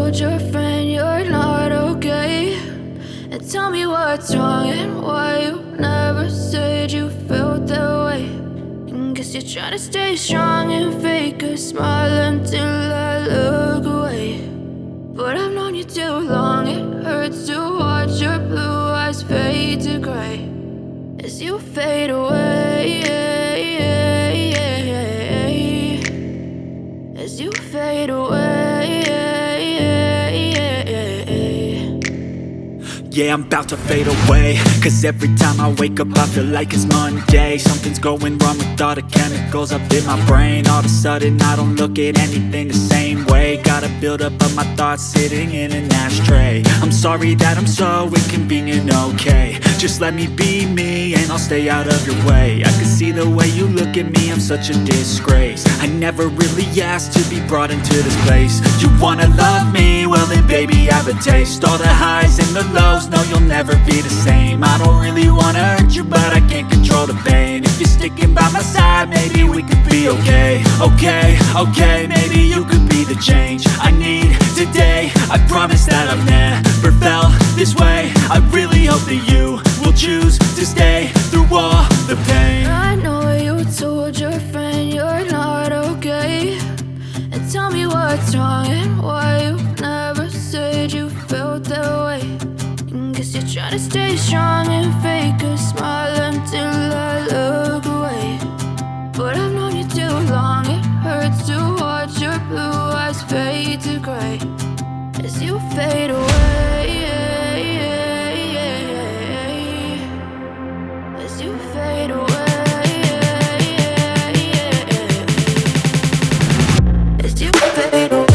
told your friend you're not okay, and tell me what's wrong and why you never said you felt that way. And guess you're trying to stay strong and fake a smile until I look away. But I've known you too long, it hurts to watch your blue eyes fade to gray as you fade away, as you fade away. Yeah, I'm about to fade away, cause every time I wake up I feel like it's Monday. Something's going wrong with all the chemicals up in my brain. All of a sudden I don't look at anything the same way. Gotta build up of my thoughts sitting in an ashtray. I'm sorry that I'm so inconvenient, okay. Just let me be me and I'll stay out of your way. I can see the way you look at me, I'm such a disgrace. I never really asked to be brought into this place. You wanna love me? Well then baby, have a taste. All the highs and the lows, no, you'll never be the same. I don't really wanna hurt you, but I can't control the pain. If you're sticking by my side, maybe we could be okay. Okay, maybe you could be the change I need today. I promise that I've never felt this way. I really hope that you will choose to stay through all the pain. I know you told your friend you're not okay, and tell me what's wrong and why you never said you felt that way. And guess you're trying to stay strong and fake a smile until I look away. But I've known you too long, it hurts to watch your blue eyes fade to gray as you fade away, as you fade away. As you fade away.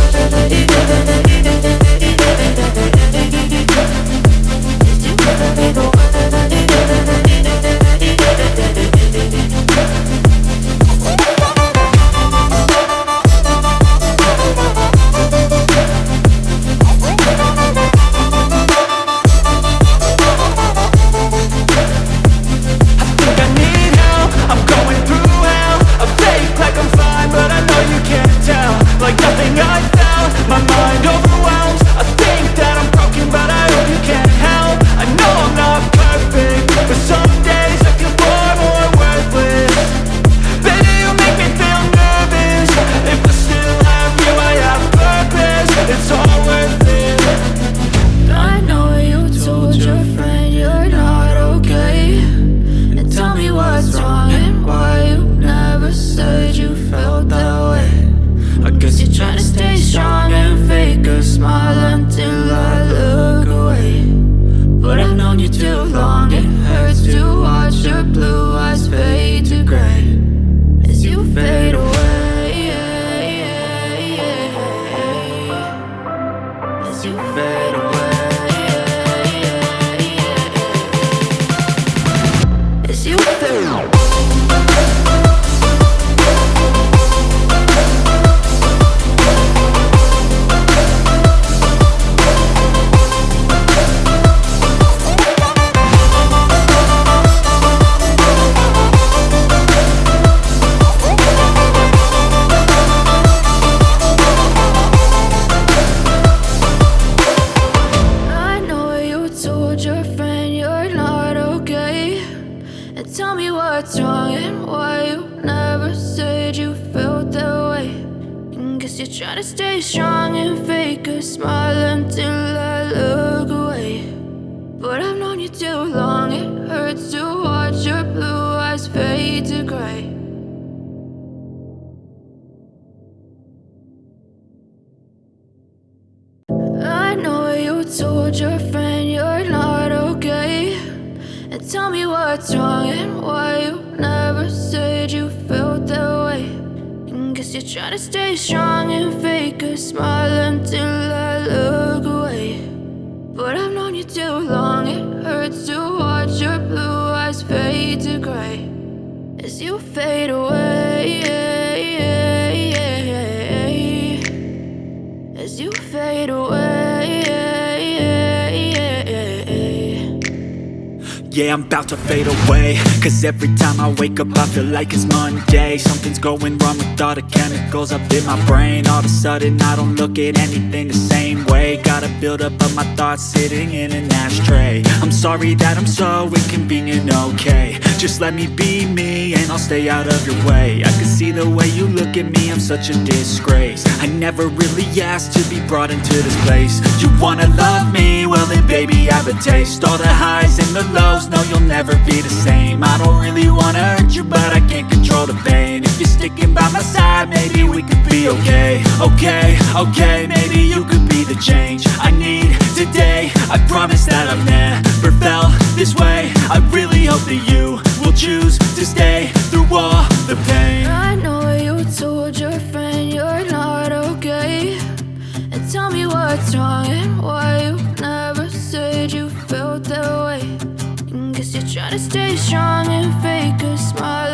Try to stay strong and fake a smile until I look away. But I've known you too long, it hurts to watch your blue eyes fade to gray. I know you told your friend you're not okay, and tell me what's wrong and why you never said you felt that way. Guess you're trying to stay strong and fake a smile until I look away. But I've known you too long, it hurts to watch your blue eyes fade to gray as you fade away, as you fade away. Yeah, I'm about to fade away, cause every time I wake up I feel like it's Monday. Something's going wrong with all the chemicals up in my brain. All of a sudden I don't look at anything the same way. Got a buildup of my thoughts sitting in an ashtray. I'm sorry that I'm so inconvenient, okay. Just let me be me and I'll stay out of your way. I can see the way you look at me, I'm such a disgrace. I never really asked to be brought into this place. You wanna love me? Well then baby I have a taste. All the highs and the lows, no you'll never be the same. I don't really wanna hurt you but I can't control the pain. If you're sticking by my side maybe we could be okay. Okay, maybe you could be the change I need today. I promise that I've never felt this way. I really hope that you will choose to stay through all the pain. I know you told your friend you're not okay, and tell me what's wrong and why you never said you felt that way. Guess you're trying to stay strong and fake a smile